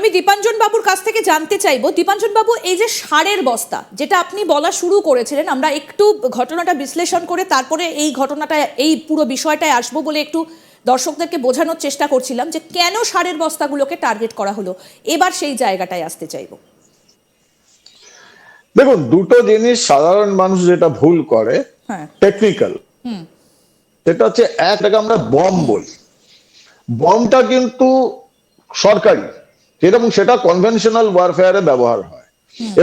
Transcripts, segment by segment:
আমি দীপাঞ্জন বাবুর কাছ থেকে জানতে চাইবো, দীপাঞ্জন বাবু, এই যে সারের বস্তা যেটা আপনি বলা শুরু করেছিলেন, আমরা একটু ঘটনাটা বিশ্লেষণ করে তারপরে এই ঘটনাটা, এই পুরো বিষয়টায় আসবো বলে একটু দর্শকদেরকে বোঝানোর চেষ্টা করছিলাম যে কেন সারের বস্তাগুলোকে টার্গেট করা হলো। এবার সেই জায়গাটায় আসতে চাইবো। দেখুন, দুটো জিনিস সাধারণ মানুষ যেটা ভুল করে, টেকনিক্যাল, সেটা হচ্ছে একটাকে আমরা বম বলি। বমটা কিন্তু সরকারি, এবং সেটা কনভেনশনাল ওয়ারফেয়ারে ব্যবহার হয়,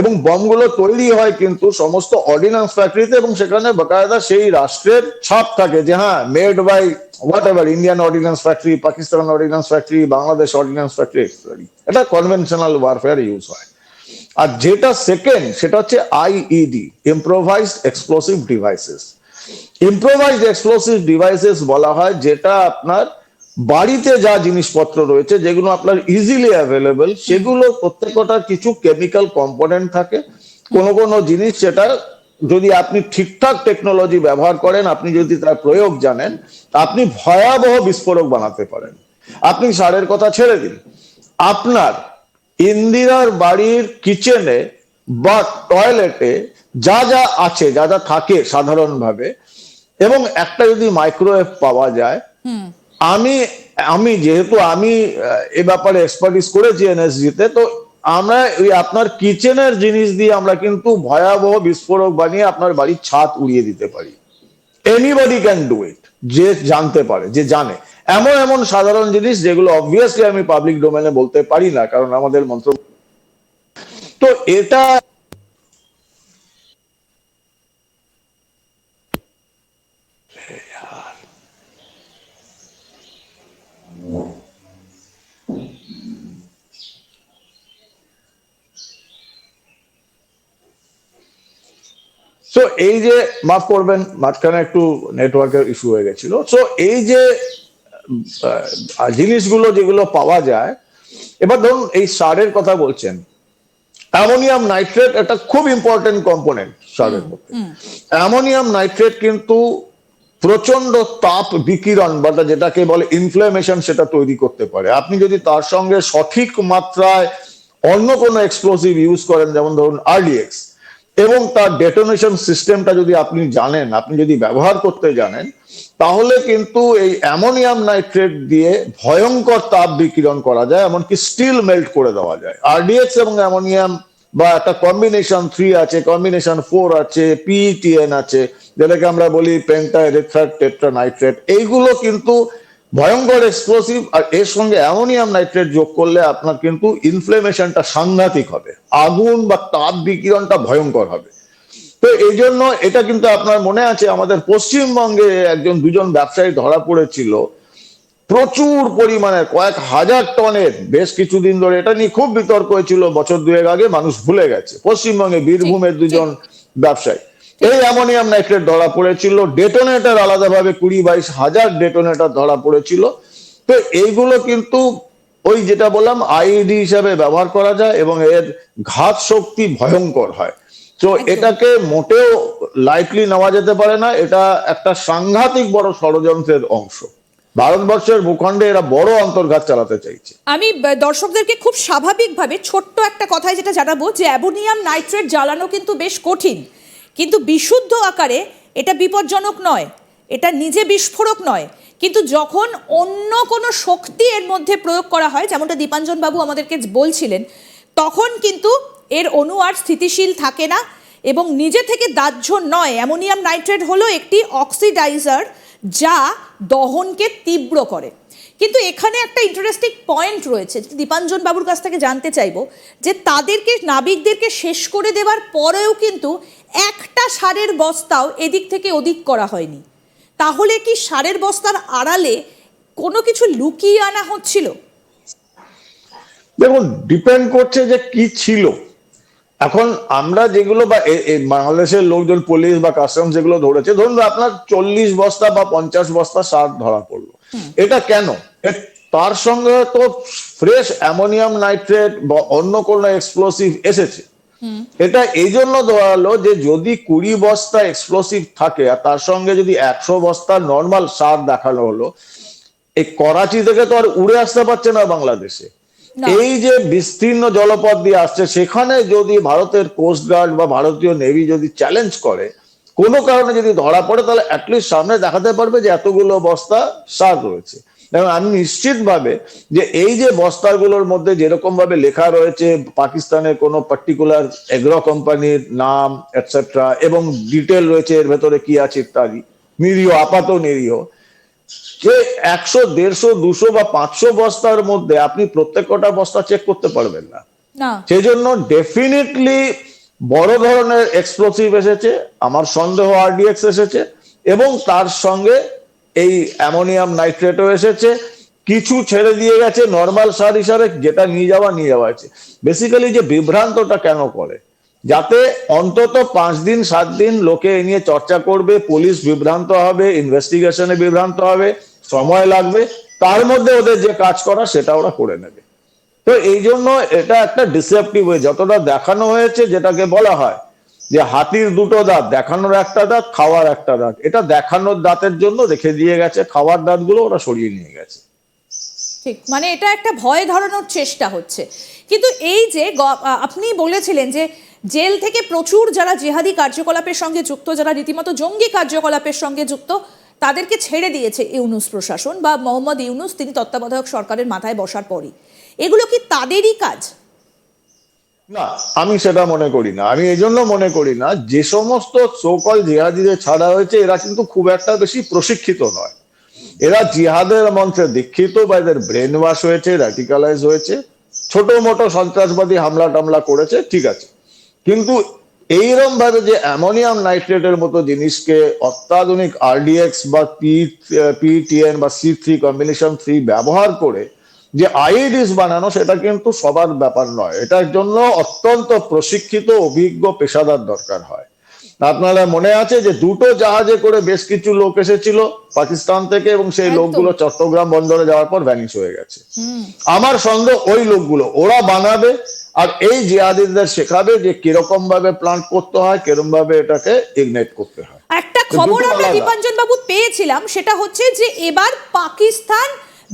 এবং বমগুলো তৈরি হয় কিন্তু সমস্ত অর্ডিন্যান্স ফ্যাক্টরিতে, এবং সেখানে বাকায়দা সেই রাষ্ট্রের ছাপ থাকে যে হ্যাঁ made by whatever, Indian ordnance factory, Pakistan ordnance factory, Bangladesh ordnance factory, এটা কনভেনশনাল ওয়ারফেয়ার ইউজ হয়। আর যেটা সেকেন্ড, সেটা হচ্ছে IED, improvised explosive devices. Improvised explosive devices বলা হয় যেটা আপনার বাড়িতে যা জিনিসপত্র রয়েছে, যেগুলো আপনার ইজিলি অ্যাভেলেবল, সেগুলো প্রত্যেকটা কিছু কেমিক্যাল কম্পোনেন্ট থাকে। কোনো জিনিস সেটা যদি আপনি ঠিকঠাক টেকনোলজি ব্যবহার করেন, আপনি যদি তার প্রয়োগ জানেন, আপনি ভয়াবহ বিস্ফোরক বানাতে পারেন। আপনি সারের কথা ছেড়ে দিন, আপনার ইন্দিরার বাড়ির কিচেনে বা টয়লেটে যা যা আছে, যা যা থাকে সাধারণভাবে, এবং একটা যদি মাইক্রোওয়েভ পাওয়া যায়, আমি যেহেতু আমি এ ব্যাপারে এক্সপার্টিস করেছি এনএসজি-তে, তো আমরা ওই আপনার কিচেনের জিনিস দিয়ে আমরা কিন্তু ভয়াবহ বিস্ফোরক বানিয়ে আপনার বাড়ির ছাদ উড়িয়ে দিতে পারি। এনিবডি ক্যান ডু ইট, যে জানতে পারে, যে জানে। এমন এমন সাধারণ জিনিস যেগুলো অবভিয়াসলি আমি পাবলিক ডোমেনে বলতে পারি না, কারণ আমাদের মন্ত্র। তো এটা সো এই যে, মাফ করবেন, মাঝখানে একটু নেটওয়ার্কের ইস্যু হয়ে গেছিল। সো এই যে জিনিসগুলো যেগুলো পাওয়া যায়, এবার ধরুন এই সারের কথা বলছেন, অ্যামোনিয়াম নাইট্রেট একটা খুব ইম্পর্টেন্ট কম্পোনেন্ট সারের মধ্যে। অ্যামোনিয়াম নাইট্রেট কিন্তু প্রচন্ড তাপ বিকিরণ বা যেটাকে বলে ইনফ্লামেশন, সেটা তৈরি করতে পারে। আপনি যদি তার সঙ্গে সঠিক মাত্রায় অন্য কোনো এক্সপ্লোসিভ ইউজ করেন, যেমন ধরুন আরডিএক্স, এবং তার ডেটোনেশন সিস্টেমটা যদি আপনি জানেন, আপনি যদি ব্যবহার করতে জানেন, তাহলে কিন্তু এই অ্যামোনিয়াম নাইট্রেট দিয়ে ভয়ঙ্কর তাপ বিকিরণ করা যায়, এমনকি স্টিল মেল্ট করে দেওয়া যায়। আরডিএক্স এবং অ্যামোনিয়াম বা একটা কম্বিনেশন 3 আছে, কম্বিনেশন 4 আছে, পিইটিএন আছে, যেটাকে আমরা বলি পেন্টা এরিথ্রাইট টেট্রা নাইট্রেট। এইগুলো কিন্তু ভয়ঙ্কর এক্সপ্লোসিভ, আর এর সঙ্গে অ্যামোনিয়াম নাইট্রেট যোগ করলে আপনার কিন্তু ইনফ্লেমেশনটা সাংঘাতিক হবে, আগুন বা তাপ বিকিরণটা ভয়ঙ্কর হবে। তো এই জন্য এটা কিন্তু আপনার মনে আছে, আমাদের পশ্চিমবঙ্গে দুজন ব্যবসায়ী ধরা পড়েছিল প্রচুর পরিমাণে, কয়েক হাজার টনের, বেশ কিছুদিন ধরে এটা নিয়ে খুব বিতর্ক হয়েছিল, বছর দুয়েক আগে, মানুষ ভুলে গেছে। পশ্চিমবঙ্গে বীরভূমের দুজন ব্যবসায়ী এই অ্যামোনিয়াম নাইট্রেট ধরা পড়েছিল, ডেটোনেটর আলাদাভাবে 20-22 হাজার ডেটোনেটর ধরা পড়েছিল। তো এইগুলো কিন্তু ওই যেটা বললাম আইইডি হিসাবে ব্যবহার করা যায়, এবং এর ঘাত শক্তি ভয়ঙ্কর হয়। তো এটাকে মোটেও লাইটলি নেওয়া যেতে পারে না, এটা একটা সাংঘাতিক বড় ষড়যন্ত্রের অংশ। ভারতবর্ষের ভূখণ্ডে এরা বড় অন্তর্ঘাত চালাতে চাইছে। আমি দর্শকদেরকে খুব স্বাভাবিকভাবে ছোট্ট একটা কথায় যেটা জানাবো, যে অ্যামোনিয়াম নাইট্রেট জ্বালানো কিন্তু বেশ কঠিন, কিন্তু বিশুদ্ধ আকারে এটা বিপজ্জনক নয়, এটা নিজে বিস্ফোরক নয়। কিন্তু যখন অন্য কোনো শক্তি এর মধ্যে প্রয়োগ করা হয়, যেমনটা দীপাঞ্জন বাবু আমাদেরকে বলছিলেন, তখন কিন্তু এর অণু আর স্থিতিশীল থাকে না এবং নিজে থেকে দাহ্য নয়। অ্যামোনিয়াম নাইট্রেট হলো একটি অক্সিডাইজার যা দহনকে তীব্র করে। কিন্তু এখানে একটা ইন্টারেস্টিং পয়েন্ট রয়েছে, দীপাঞ্জন বাবুর কাছ থেকে জানতে চাইবো, যে তাদেরকে, নাবিকদেরকে শেষ করে দেওয়ার পরেও কিন্তু একটা সারের বস্তাও এদিক থেকে ওদিক করা হয়নি। তাহলে কি সারের বস্তার আড়ালে কোনো কিছু লুকিয়ে আনা হচ্ছিল? দেখুন, ডিপেন্ড করছে যে কি ছিল। এখন আমরা যেগুলো, বা বাংলাদেশের লোকজন, পুলিশ বা কাস্টমস যেগুলো ধরেছে, ধরুন আপনার 40 বস্তা বা 50 বস্তা সার ধরা পড়লো, এটা কেন? তার সঙ্গে তো ফ্রেশ অ্যামোনিয়াম নাইট্রেট বা অন্য কোনো এক্সপ্লোসিভ এসেছে। এটা এই জন্য ধরা হলো যে যদি 20 বস্তা এক্সপ্লোসিভ থাকে আর তার সঙ্গে যদি 100 বস্তা নর্মাল সার দেখানো হলো, এই করাচি থেকে তো আর উড়ে আসতে পারছে না বাংলাদেশে। না। এই যে বিস্তীর্ণ জলপথ দিয়ে আসছে, সেখানে যদি ভারতের কোস্ট গার্ড বা ভারতীয় নেভি যদি চ্যালেঞ্জ করে, কোনো কারণে যদি ধরা পড়ে, তাহলে অ্যাটলিস্ট সামনে দেখাতে পারবে যে এতগুলো বস্তা সার রয়েছে। এবং আমি নিশ্চিত ভাবে যে এই যে বস্তাগুলোর মধ্যে যেরকম ভাবে লেখা রয়েছে পাকিস্তানের কোনো পার্টিকুলার এগ্রো কোম্পানির নাম এটসেট্রা, এবং ডিটেল রয়েছে এর ভেতরে কি আছে ইত্যাদি, নিরীহ আপাত নিরীহ, যে 100, 150, 200 বা 500 বস্তার মধ্যে আপনি প্রত্যেকটা বস্তা চেক করতে পারবেন না। না। সেই জন্য ডেফিনেটলি বড় ধরনের এক্সপ্লোসিভ এসেছে, আমার সন্দেহ আরডিএক্স এসেছে, এবং তার সঙ্গে এই অ্যামোনিয়াম নাইট্রেটও এসেছে। কিছু ছেড়ে দিয়ে গেছে নর্মাল সার হিসাবে, যেটা নিয়ে যাওয়া আছে। বেসিক্যালি যে বিভ্রান্তটা কেন করে, যাতে অন্তত 5 দিন 7 দিন লোকে এ নিয়ে চর্চা করবে, পুলিশ বিভ্রান্ত হবে, ইনভেস্টিগেশনে বিভ্রান্ত হবে, সময় লাগবে, তার মধ্যে ওদের যে কাজ করা সেটা ওরা করে নেবে। তো এই জন্য এটা একটা ডিসেপটিভ ওয়ে, যতটা দেখানো হয়েছে, যেটাকে বলা হয় যে হাতির দুটো দাঁত, দেখানোর একটা দাঁত, খাওয়ার একটা দাঁত, এটা দেখানোর দাঁতের জন্য রেখে দিয়ে গেছে, খাওয়ার দাঁতগুলো ওরা সরিয়ে নিয়ে গেছে। ঠিক, মানে এটা একটা ভয় ধরানোর চেষ্টা হচ্ছে। কিন্তু এই যে আপনি বলেছিলেন যে জেল থেকে প্রচুর যারা জিহাদি কার্যকলাপের সঙ্গে যুক্ত, যারা রীতিমতো জঙ্গি কার্যকলাপের সঙ্গে যুক্ত, তাদেরকে ছেড়ে দিয়েছে ইউনূস প্রশাসন বা মোহাম্মদ ইউনূস, তিনি তত্ত্বাবধায়ক সরকারের মাথায় বসার পরই। এগুলো কি তাদেরই কাজ? না, আমি সেটা মনে করি না। আমি এই জন্য মনে করি না, যে সমস্ত সোকল জিহাদিদের ছাড়া হয়েছে, এরা কিন্তু খুব একটা বেশি প্রশিক্ষিত নয়। এরা জিহাদের মন্ত্রে দীক্ষিত, বা এদের ব্রেন ওয়াশ হয়েছে, র্যাডিকালাইজ হয়েছে, ছোট মোটো সন্ত্রাসবাদী হামলা টামলা করেছে, ঠিক আছে। কিন্তু এইরকম ভাবে যে অ্যামোনিয়াম নাইট্রেটের মতো জিনিসকে অত্যাধুনিক আরডিএক্স বা পিটিএন বা C3 কম্বিনেশন 3 ব্যবহার করে যে আইডিস বানানো, সেটা কিন্তু সবার ব্যাপার নয়। এটার জন্য অত্যন্ত প্রশিক্ষিত অভিজ্ঞ পেশাদার দরকার হয়। আপনারা মনে আছে যে 2টো জাহাজে করে বেশ কিছু লোক এসেছিল পাকিস্তান থেকে, এবং সেই লোকগুলো চট্টগ্রাম বন্দরে যাওয়ার পর ভ্যানিশ হয়ে গেছে। আমার সন্দেহ ওই লোকগুলো ওরা বানাবে, আর এই জিহাদিদের শেখাবে যে কিরকম ভাবে প্লান্ট করতে হয়, কিরকম ভাবে এটাকে ইগনাইট করতে হয়। একটা খবর আমরা দীপাঞ্জন বাবু পেয়েছিলাম, সেটা হচ্ছে যে এবার পাকিস্তান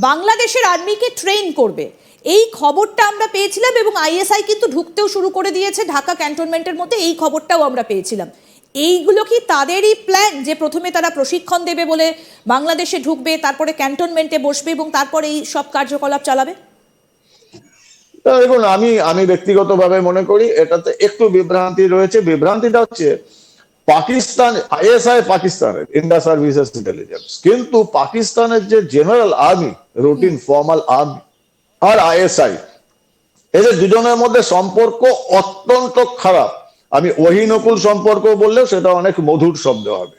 বাংলাদেশের আর্মিকে ট্রেন করবে। এই খবরটা আমরা পেয়েছিলাম, এবং আইএসআই কিন্তু ঢুকতেও শুরু করে দিয়েছে ঢাকা ক্যান্টনমেন্টের মধ্যে, এই খবরটাও আমরা পেয়েছিলাম। এইগুলো কি তাদেরই প্ল্যান, যে প্রথমে তারা প্রশিক্ষণ দেবে বলে বাংলাদেশে ঢুকবে, তারপরে ক্যান্টনমেন্টে বসবে, এবং তারপরে এই সব কার্যকলাপ চালাবে? দেখুন, আমি ব্যক্তিগতভাবে মনে করি এটাতে একটু বিভ্রান্তি রয়েছে। বিভ্রান্তিটা হচ্ছে, পাকিস্তান আইএসআই পাকিস্তানের ইন্ডাস সার্ভিসেস ইন্টেলিজেন্স, কিন্তু পাকিস্তানের যে general army, routine formal army, আর আইএসআই, এদের দুজনের মধ্যে সম্পর্ক অত্যন্ত খারাপ। আমি ওহিনকুল সম্পর্ক বললেও সেটা অনেক মধুর শব্দ হবে।